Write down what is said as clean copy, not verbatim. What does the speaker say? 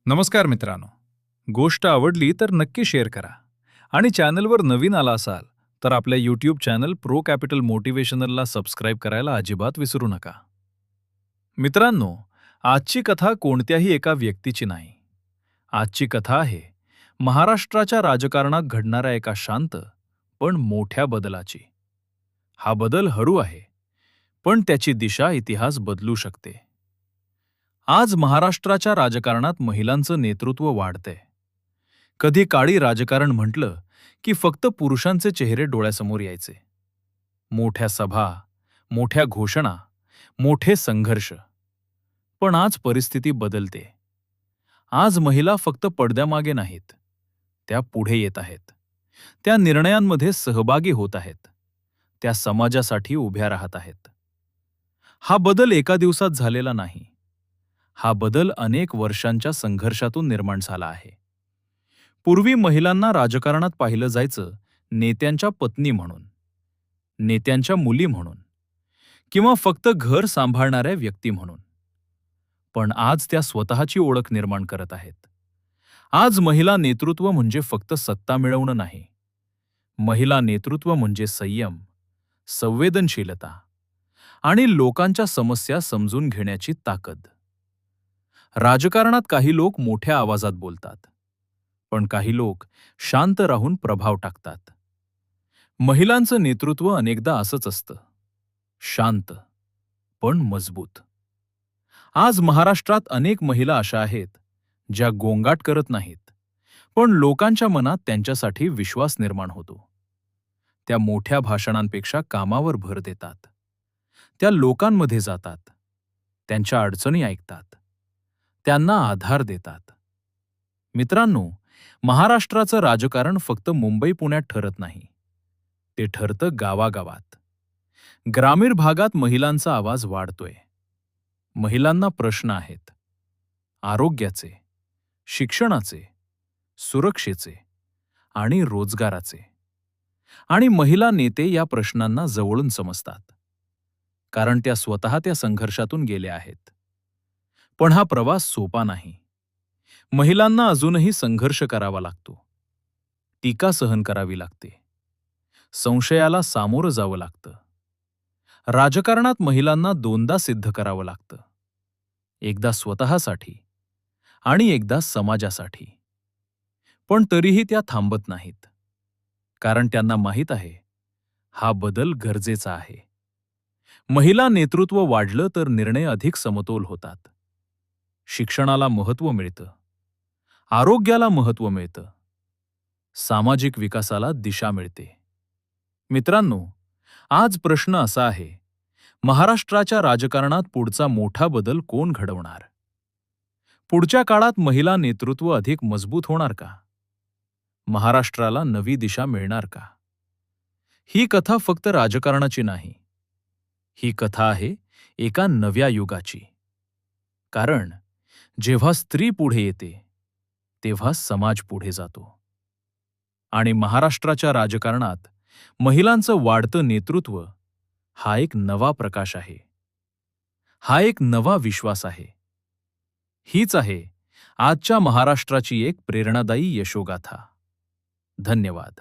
नमस्कार मित्रांनो. गोष्ट आवडली तर नक्की शेअर करा आणि चॅनलवर नवीन आला असाल तर आपल्या यूट्यूब चॅनल प्रो कॅपिटल मोटिवेशनलला सबस्क्राईब करायला अजिबात विसरू नका. मित्रांनो, आजची कथा कोणत्याही एका व्यक्तीची नाही. आजची कथा आहे महाराष्ट्राच्या राजकारणात घडणाऱ्या एका शांत पण मोठ्या बदलाची. हा बदल हळू आहे, पण त्याची दिशा इतिहास बदलू शकते. आज महाराष्ट्राच्या राजकारणात महिलांचं नेतृत्व वाढतंय. कधी काळी राजकारण म्हटलं की फक्त पुरुषांचे चेहरे डोळ्यासमोर यायचे. मोठ्या सभा, मोठ्या घोषणा, मोठे संघर्ष. पण आज परिस्थिती बदलते. आज महिला फक्त पडद्यामागे नाहीत, त्या पुढे येत आहेत. त्या निर्णयांमध्ये सहभागी होत आहेत. त्या समाजासाठी उभ्या राहत आहेत. हा बदल एका दिवसात झालेला नाही. हा बदल अनेक वर्षांच्या संघर्षातून निर्माण झाला आहे. पूर्वी महिलांना राजकारणात पाहिलं जायचं नेत्यांच्या पत्नी म्हणून, नेत्यांच्या मुली म्हणून, किंवा फक्त घर सांभाळणाऱ्या व्यक्ती म्हणून. पण आज त्या स्वतःची ओळख निर्माण करत आहेत. आज महिला नेतृत्व म्हणजे फक्त सत्ता मिळवणं नाही. महिला नेतृत्व म्हणजे संयम, संवेदनशीलता आणि लोकांच्या समस्या समजून घेण्याची ताकद. राजकारणात काही लोक मोठ्या आवाजात बोलतात, पण काही लोक शांत राहून प्रभाव टाकतात. महिलांचं नेतृत्व अनेकदा असंच असतं, शांत पण मजबूत. आज महाराष्ट्रात अनेक महिला अशा आहेत ज्या गोंगाट करत नाहीत, पण लोकांच्या मनात त्यांच्यासाठी विश्वास निर्माण होतो. त्या मोठ्या भाषणांपेक्षा कामावर भर देतात. त्या लोकांमध्ये जातात, त्यांच्या अडचणी ऐकतात, त्यांना आधार देतात. मित्रांनो, महाराष्ट्राचं राजकारण फक्त मुंबई पुण्यात ठरत नाही. ते ठरतं गावागावात. ग्रामीण भागात महिलांचा आवाज वाढतोय. महिलांना प्रश्न आहेत, आरोग्याचे, शिक्षणाचे, सुरक्षेचे आणि रोजगाराचे. आणि महिला नेते या प्रश्नांना जवळून समजतात, कारण त्या स्वतः त्या संघर्षातून गेल्या आहेत. पण हा प्रवास सोपा नाही. महिलांना अजूनही संघर्ष करावा लागतो. टीका सहन करावी लागते. संशयाला सामोरं जावं लागतं. राजकारणात महिलांना दोनदा सिद्ध करावं लागतं. एकदा स्वतःसाठी आणि एकदा समाजासाठी. पण तरीही त्या थांबत नाहीत, कारण त्यांना माहीत आहे, हा बदल गरजेचा आहे. महिला नेतृत्व वाढलं तर निर्णय अधिक समतोल होतात. शिक्षणाला महत्त्व मिळतं, आरोग्याला महत्त्व मिळतं, सामाजिक विकासाला दिशा मिळते. मित्रांनो, आज प्रश्न असा आहे, महाराष्ट्राच्या राजकारणात पुढचा मोठा बदल कोण घडवणार? पुढच्या काळात महिला नेतृत्व अधिक मजबूत होणार का? महाराष्ट्राला नवी दिशा मिळणार का? ही कथा फक्त राजकारणाची नाही. ही कथा आहे एका नव्या युगाची. कारण जेव्हा स्त्री पुढे येते, तेव्हा समाज पुढे जातो. आणि महाराष्ट्राच्या राजकारणात महिलांचं वाढतं नेतृत्व हा एक नवा प्रकाश आहे. हा एक नवा विश्वास आहे. हीच आहे आजच्या महाराष्ट्राची एक प्रेरणादायी यशोगाथा. धन्यवाद.